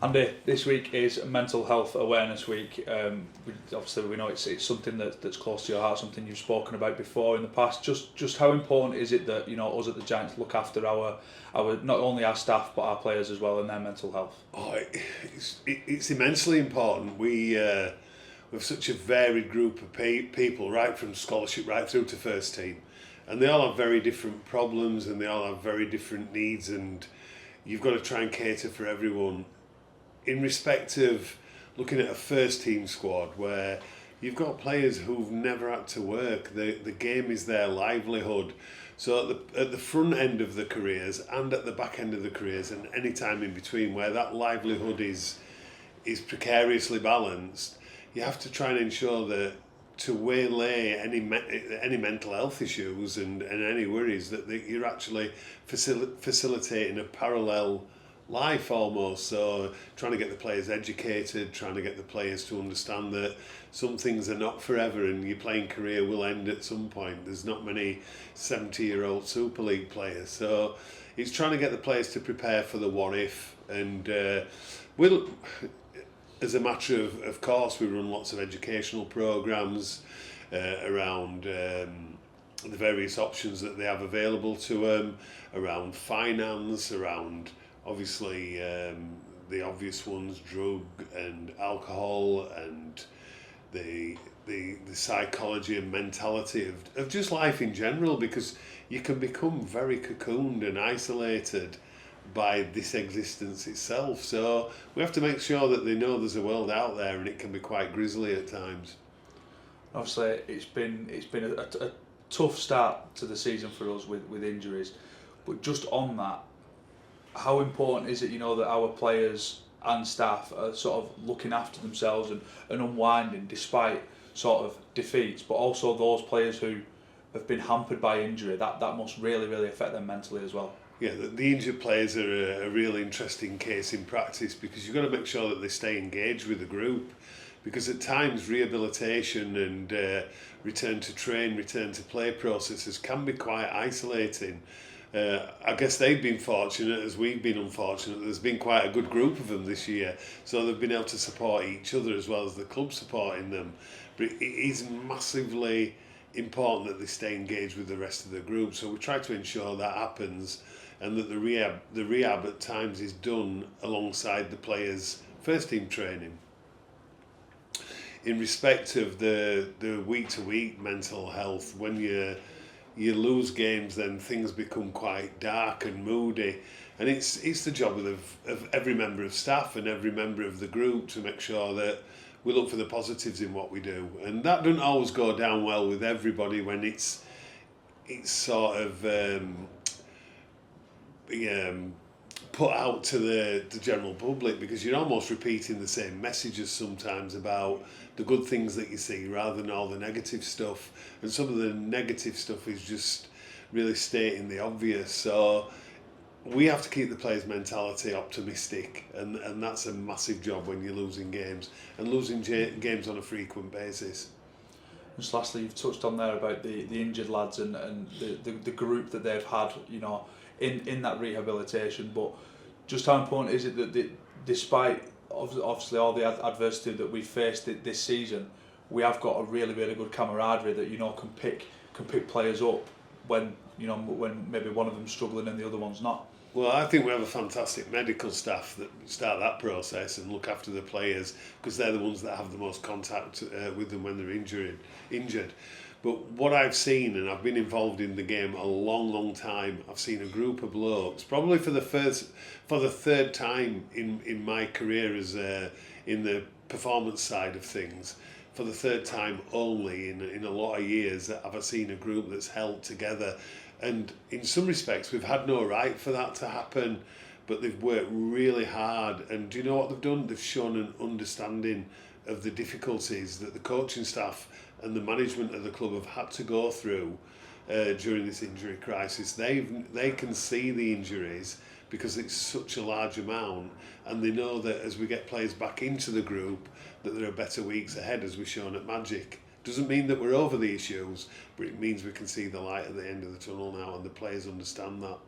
Andy, this week is Mental Health Awareness Week. We know it's something that's close to your heart, something you've spoken about before in the past. Just how important is it that us at the Giants look after our not only our staff but our players as well and their mental health? Oh, it's immensely important. We have such a varied group of people, right from scholarship right through to first team, and they all have very different problems and they all have very different needs, and you've got to try and cater for everyone. In respect of looking at a first team squad where you've got players who've never had to work, the game is their livelihood. So at the front end of the careers and at the back end of the careers and any time in between where that livelihood is precariously balanced, you have to try and ensure that to waylay any mental health issues and any worries that you're actually facilitating a parallel life almost. So trying to get the players educated, trying to get the players to understand that some things are not forever and your playing career will end at some point. There's not many 70-year-old Super League players, so it's trying to get the players to prepare for the what if. And we'll, as a matter of course, we run lots of educational programs around the various options that they have available to them, around finance, around obviously the obvious ones, drug and alcohol, and the psychology and mentality of just life in general, because you can become very cocooned and isolated by this existence itself. So we have to make sure that they know there's a world out there, and it can be quite grisly at times. Obviously, it's been a tough start to the season for us with injuries, but just on that, how important is it, that our players and staff are sort of looking after themselves and unwinding despite sort of defeats, but also those players who have been hampered by injury, that must really, really affect them mentally as well. Yeah, the injured players are a really interesting case in practice, because you've got to make sure that they stay engaged with the group, because at times rehabilitation and return to play processes can be quite isolating. I guess they've been fortunate, as we've been unfortunate. There's been quite a good group of them this year, so they've been able to support each other as well as the club supporting them. But it is massively important that they stay engaged with the rest of the group, so we try to ensure that happens, and that the rehab at times is done alongside the players' first team training. In respect of the week to week mental health, when you lose games, then things become quite dark and moody, and it's the job of every member of staff and every member of the group to make sure that we look for the positives in what we do, and that doesn't always go down well with everybody when it's sort of put out to the general public, because you're almost repeating the same messages sometimes about the good things that you see rather than all the negative stuff, and some of the negative stuff is just really stating the obvious. So we have to keep the players' mentality optimistic, and that's a massive job when you're losing games and losing games on a frequent basis. Just lastly, you've touched on there about the injured lads and the group that they've had, in that rehabilitation, but just how important is it that despite obviously all the adversity that we've faced this season, we have got a really, really good camaraderie that can pick players up when maybe one of them's struggling and the other one's not. Well, I think we have a fantastic medical staff that start that process and look after the players, because they're the ones that have the most contact with them when they're injured. But what I've seen, and I've been involved in the game a long, long time, I've seen a group of blokes, probably for the third time in my career as in the performance side of things, for the third time only in a lot of years, that I've seen a group that's held together. And in some respects, we've had no right for that to happen, but they've worked really hard. And do you know what they've done? They've shown an understanding of the difficulties that the coaching staff and the management of the club have had to go through during this injury crisis. They can see the injuries because it's such a large amount, and they know that as we get players back into the group, that there are better weeks ahead, as we've shown at Magic. Doesn't mean that we're over the issues, but it means we can see the light at the end of the tunnel now, and the players understand that.